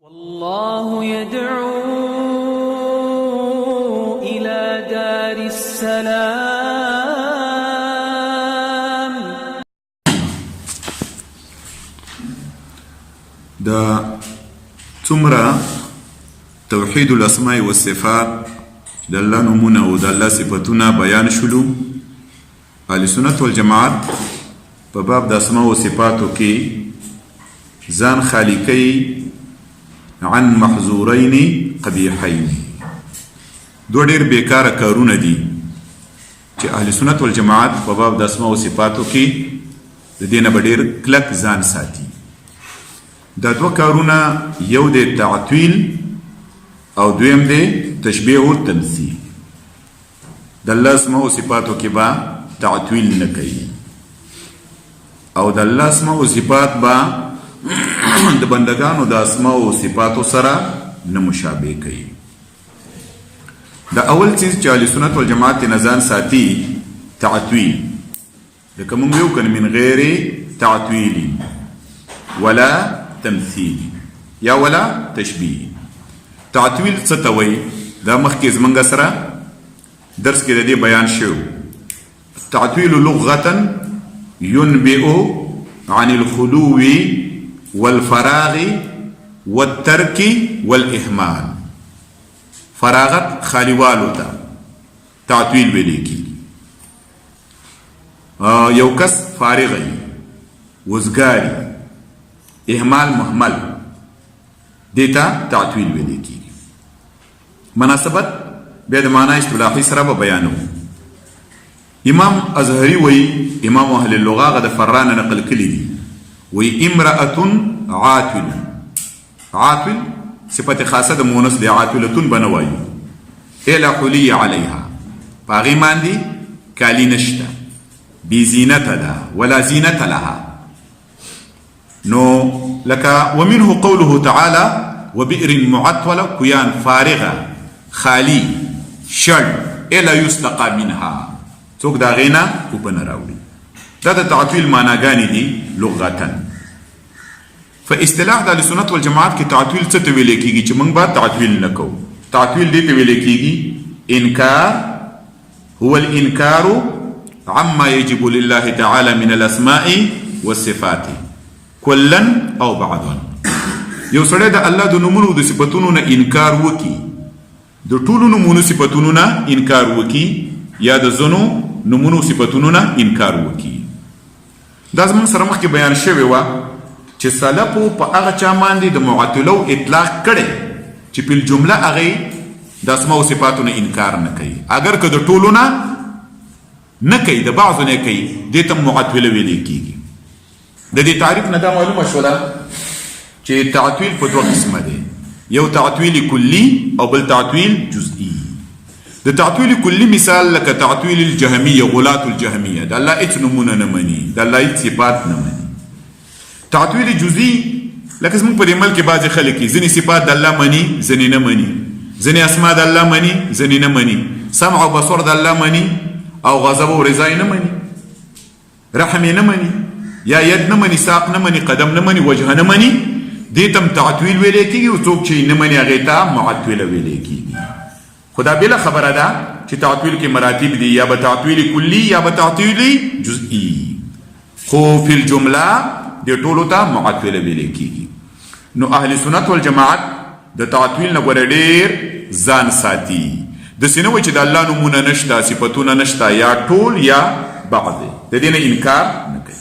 والله يدعو إلى دار السلام. دا څومره توحید الاسماء والصفات د الله نومونه او د الله صفاتونه بیان شولو. اهل سنت والجماعت په باب د اسماء او صفاتو کې ځان خالی کوي عن محظورین قبیحین. دو ډېر بیکاره کارونه دي چې اهل سنت والجماعت په باب د اسماء او صفاتو کې د دې نه به ډېر کلک ځان ساتي. دا دوه کارونه یو د تعطیل او دویم د تشبیه او تمثیل. د الله اسماء او صفاتو کې به تعطیل نه کوي او د الله اسماء او صفات به د بندگانو د اسماء او صفاتو سره نه مشابه کوي. دا اول چیز چې اهل سنت والجماعت نه ځان ساتي تعطیل. لکه موږ یو کنه من غیر تعطیل ولا تمثیل یا ولا تشبیه. تعطیل څه ته وایي؟ دا مخکې زمونږ سره درس کې د دې بیان شو. تعطیل لغة ينبئ عن الخلو والفراغ والترك والإهمال. فراغت خالیوالو ته تعطیل ویل کیږي. یو کس فارغ وي، وزګاري، اهمال محمل، دیتا تعطیل ویل کیږي. مناسبت بیا د معنا اصطلاحي سره به بیانو. امام ازهري وی، امام اهل اللغه غد فران نقل کړي دي، وی امرأة عاطل. عاطل صفت خاصه د مونث د عاطلتون بنوي. الا حلي عليها، باغي ماندي کالی نشته، بی زینت ده ولا زینت لها. نو لك ومنه قوله تعالى وبئر معطله، كيان فارغه خالي شل الا يستقى منها، څوک دا غینا وبنه راوړي. دا د تعطیل معناګانې دي لغتن. فاصطلاح د اهل سنت والجماعت کې تعطیل څه ته ویل کېږي چې موږ به تعطیل نه کوو. تعطیل دې ته ویل کېږي انکار، هو الانکار عما يجب لله تعالى من الاسماء والصفات كلا او بعضا. یو سړی د الله د نومونو د صفاتونو نه انکار وکي، د ټولو نومونو صفاتونو نه انکار وکي، یا د زنو نومونو صفاتونو نه انکار وکي. دا زموږ سره مخکې بیان شوی و چې سلفو په هغه چا باندې د معطلو اطلاق کړی چې په الجمله هغه د اسماء او صفاتو نه انکار نه کوي. اگر که د ټولو نه کوي، د بعضو نه کوي، دې ته معطل ویل کېږي. د دې تعریف نه دا معلومه شوله چې تعطیل په دوه قسمه دی. یو تعطیل کلی او بل تعطیل جزئی. د تعطیل کلی مثال لکه تعطیل الجهمیه، غلاة الجهمیه، د الله هیڅ نومونه نه مني، د الله هیڅ صفات نه مني. تعطیل جزئی لکه زموږ په دې ملک کې بعضې خلک ځینې صفات د الله مني، ځینې نه مني، ځینې اسما د الله مني، ځینې نه مني، سمع او بصر د الله مني او غضب او رضا نه مني، رحم نه مني، یا ید نه مني، ساق نه مني، قدم نه مني، وجه نه مني. دې ته تعطیل ویل کېږي او څوک چې نه مني هغې ته معطل ویل کېږي. خدا بلا خبره ده چې تعطیل کې مراتب دي، یا به تعطیل کلی یا به تعطیل جزئی. خو فی الجمله د ټولو ته معطل ویل کېږي. نو اهل سنت والجماعت د تعطیل نه ګوره ډېر ځان ساتي. داسې نه وایي چې د الله نومونه نشته، صفتونه نشته، یا ټول یا بعض، د دې نه انکار نه کوي.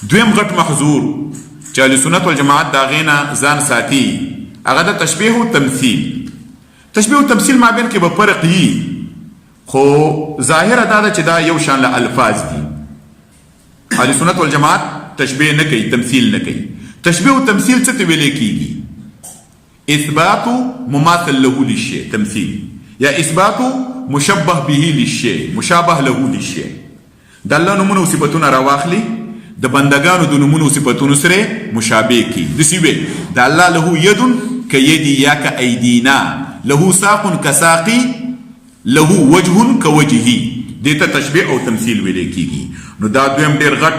دویم غټ محظور چې اهل سنت والجماعت د هغې نه ځان ساتي هغه د تشبیه او تمثیل. تشبیه او تمثیل مابین کې به فرق وي، خو ظاهره دا ده چې دا یو شان له الفاظ دي. اهل سنت والجماعت تشبیه نه کوي، تمثیل نه کوي. تشبیه او تمثیل څه ته ویل کېږي؟ اثبات مماثل له للشيء تمثیل، یا اثبات مشبه به للشيء مشابه له للشيء. د الله نومونه او صفتونه راواخلي، د بندگانو د نومونو او صفتونو سره مشابه کړي. داسې وي د الله له ید کیدی یا کایدینا، له ساق کساقی، له وجه کوجهی. دې ته تشبیه او تمثیل ویل کېږي. نو دا دویم ډېر غټ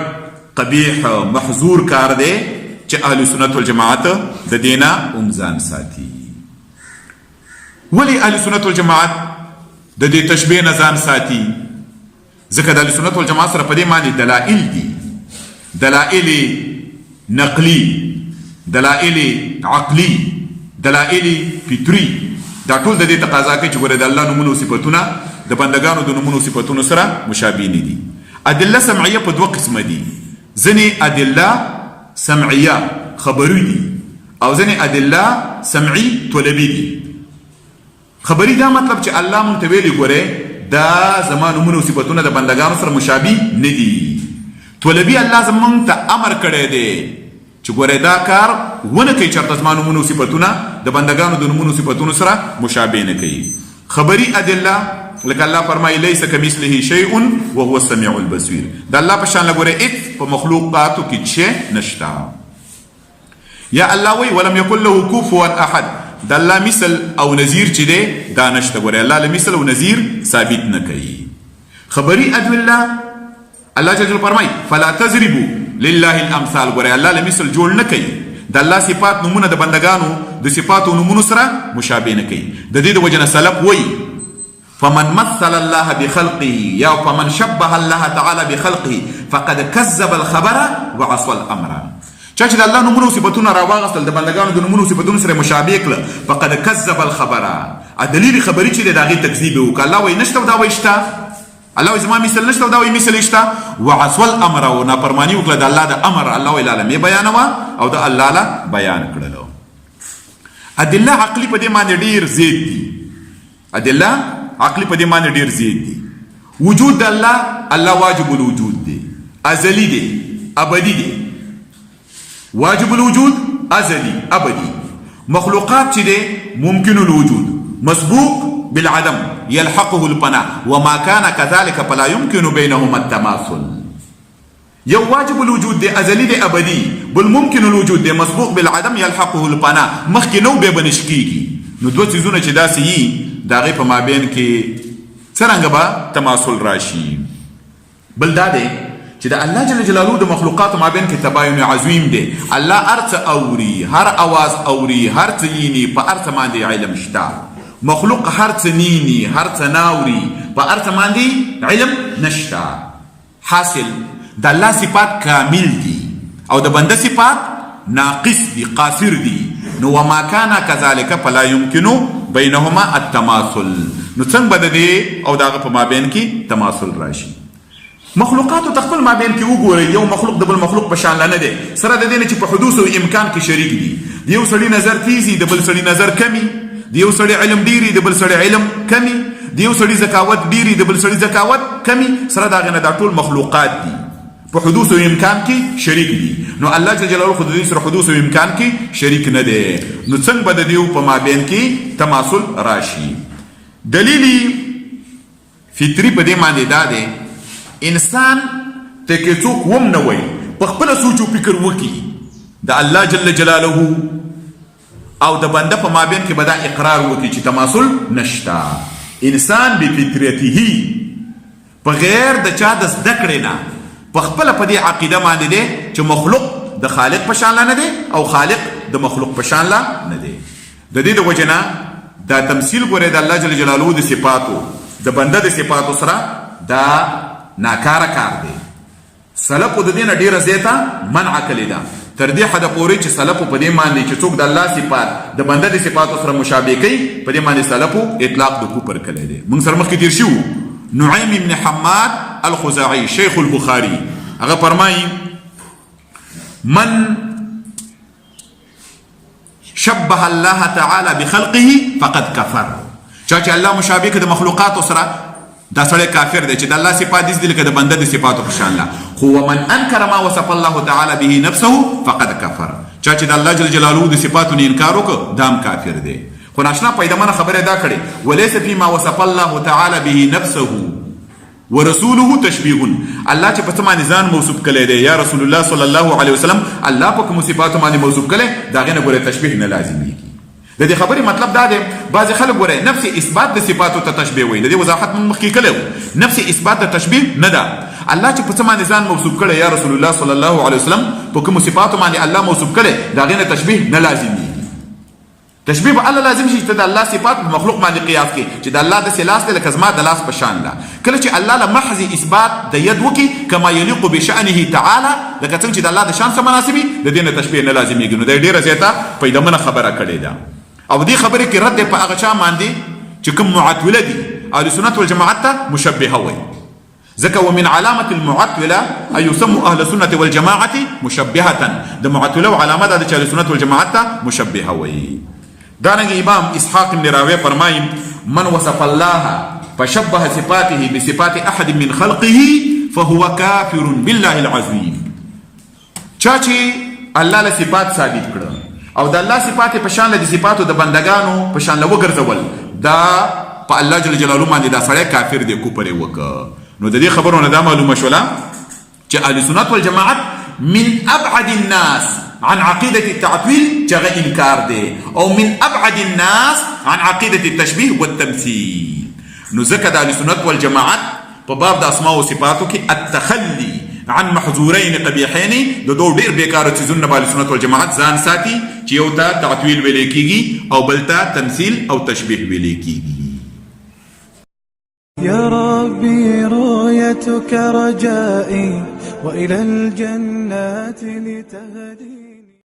قبیح محظور کار دی چې اهل سنت والجماعت د دینا ځان ساتي. ولی اهل سنت والجماعت د دې تشبیه نه ځان ساتي؟ ځکه د اهل سنت والجماعت سره په دې معنی دلائل دي، دلائل نقلی، دلائل عقلی، دلائل فطری. دا ټول د دې تقاضا کوي چې ګوره د الله نومونو صفاتونه د بندگانو د نومونو صفاتونو سره مشابه نه دي. ادله سمعیه په دوه قسمه دي، ځینې ادله سمعیه خبري دي او ځینې ادله سمعي طلبي دي. خبري دا مطلب چې الله مونږ ته ویلي ګوره دا زما نومونو صفاتونه د بندگانو سره مشابه نه دي. طلبي الله زمونږ ته امر کړی دی چې ګوره دا کار ونه کوي چېرته زما نومونو صفاتونه د بندگانو د نومونو صفاتونو سره مشابه نه کوي. خبري ادله لکه الله فرمایي لیس کمثله شیء وهو السمیع البصیر، د الله په شان لګوره هیڅ په مخلوقاتو کې شی نشته. یا الله وی ولم یکن له کفوا احد، د الله مثل او نظیر چې دی دا نشته. ګوره الله له مثل او نظیر ثابت نه کوي. خبري ادله الله جل جلاله فرمایي فلا تضربوا لله الامثال، ګوره الله له مثل جوړ نه کوي. د الله صفات نومونه د بندگانو د صفاتو نومونو سره مشابه نه کوي. د دې د وجه نه سلف وایي فمن مثل الله بخلقه یا فمن شبه الله تعالی بخلقه فقد كذب الخبر وعصى الامر. چا چې د الله نومونو صفاتونه راواغستل د بندگانو د نومونو صفاتونو سره مشابه کړه فقد كذب الخبر، دلیل خبري چې د هغې تکذیب وکړه. الله وایي نشته دا وایي شته، الله وایي زما مثل نشته دا وایي مثل شته. وعصى الامر، او نافرماني وکړه د الله د امر. الله وایي لاله مې بیانوه او د الله له بیان کړلو. ادله عقلي په دې باندې ډېر زیات دي، ادله عقلی په دې معنی ډیر زیات دي. وجود الله، الله واجب الوجود دی، ازلی دی، ابدی دی. واجب الوجود ازلی ابدی. مخلوقات چې دی ممکن الوجود مسبوق بالعدم يلحقه الفناء وما كان كذلك فلا يمكن بينهما التماثل. یو واجب الوجود دی ازلی دی ابدی، بل ممکن الوجود دی مسبوق بالعدم يلحقه الفناء، مخکې نو به بنش کیږي. نو دوه څیزونه چې داسې یي د هغې په مابین کې څرنګه به تماثل راشي. بل دا دی چې د الله جل جلاله د مخلوقاتو مابین کې تباین عظیم دی. الله هر څه اوري، هر اواز اوري، هر څه ییني، په هر څه باندې علم شته. مخلوق هر څه نیني، هر څه ناوري، په هر څه باندې علم نشته. حاصل د الله صفات کامل دي او د بنده صفات ناقص دي، قاصر دي. نو وما كان كذلك فلا يمكن بینهما التماثل. نو څنګه به د دې او د هغه په مابین کې تماثل راشي؟ مخلوقاتو ته خپل مابین کې وګورئ، یو مخلوق د بل مخلوق په شان نه دی، سره د دې نه چې په حدوث او امکان کې شریک دي. د یو سړي نظر تیزي، د بل سړي نظر کمی. د یو سړي علم ډیری، د بل سړي علم کمی. د یو سړي ذکاوت ډیری، د بل سړي ذکاوت کمی. سره د هغې نه دا ټول مخلوقات دي، په حدوث او امکان کې شریک دي. نو الله جل جلاله خو د دې سره حدوث او امکان کې شریک نه دی. نو څنګه به د دې په مابین کې تماثل راشي؟ دلیل فطری په دې باندې دا دی انسان ته کې څوک وم نه وایي په خپله سوچ او فکر وکړي د الله جل جلاله او د بنده په مابین کې به دا اقرار وکړي چې تماثل نشته. انسان بفطرته په غیر د چا د زده کړې نه په خپله په دې عقیده باندې دی چې مخلوق د خالق په شان نه دی او خالق د مخلوق په شان نه دی. د دې د وجه نه دا تمثیل ګورئ د الله جل جلاله د صفاتو د بنده د صفاتو سره دا ناکاره کار دی. سلفو د دې نه ډېره زیاته منع کړې ده، تر دې حده پورې چې سلفو په دې باندې چې څوک د الله صفات د بنده د صفاتو سره مشابه کوي، په دې باندې سلفو اطلاق د کفر کړی دی. موږ سره مخکې تېر شوي نعیم بن حماد الخزاعي شیخ البخاري هغه فرمایي من شبه الله تعالی بخلقه فقد کفر. چا چې الله مشابه کړي د مخلوقاتو سره دا سړی کافر دی چې د الله صفات داسې دي لکه د بنده د صفاتو په شان له. خو ومن انکر ما وصف الله تعالی به نفسه فقد کفر. چا چې د الله جل جلاله د صفاتو نه انکار وکړ دا هم کافر دی. خو ناشنا پیدامنه خبره دا کړې وليس فيما وصف الله تعالی به نفسه ورسوله تشبیه. الله چې په څه باندې ځان موصوف کړی دی یا رسول الله صلی الله علیه وسلم الله په کومو صفاتو باندې موصوف کړی د هغې نه ګوره تشبیه نه لازمیږي. د دې خبرې مطلب دا دی بعضې خلک ګوره نفس اثبات د صفاتو ته تشبیه وایي. د دې وضاحت موږ مخکې کړی و. نفس اثبات د تشبیه نه ده الله چې په څه باندې ځان موصوف کړي یا رسول الله صلی الله علیه وسلم په کوم صفاتو باندې الله موصوف کړي دا غینه تشبیه نه لازمي تشبیه به الله لازم شي چې د الله صفات په مخلوق باندې قیاس کې چې د الله د سلاس له کزما د لاس په شان ده کله چې الله له محض اثبات د ید وکي کما یلیق بشأنه تعالی لکه څنګه چې د الله د شان سره مناسبي د دې نه تشبیه نه لازمي ګنو د ډیره زیاته پیدامنه خبره کړې ده او دې خبره کې رد په هغه چا باندې چې کوم معتوله دي اهل سنت والجماعت ته مشبهه وي ځکه ومن علامه المعتوله ان يسموا اهل السنه والجماعه مشبهه د معتوله علامه ده چې اهل سنت والجماعت ته مشبهه وي دارنګ امام اسحاق بن راویه فرمایي من وصف الله فشبه صفاته بصفات احد من خلقه فهو كافر بالله العظيم چا چې الله له صفات ثابت کړه او د الله صفات په شان له صفاتو د بندگانو په شان له وګرځول دا په الله جل جلاله باندې دا سړی کافر دی کوپر وکړه نو د دې خبرونه دا معلومه شوله چې اهل سنت والجماعت من ابعد الناس عن عقيدة التعطيل جغ إنكار دي أو من أبعد الناس عن عقيدة التشبيه والتمثيل نزكد على السنة والجماعات بباب دا أسماء وصفاتك التخلي عن محظورين قبيحين دو دير بيكارة تزن بالي السنة والجماعات زان ساتي چيوتا تعطيل بليكيجي أو بلتا تمثيل أو تشبيه بليكيجي يا ربي رؤيتك رجائي وإلى الجنات لتهدي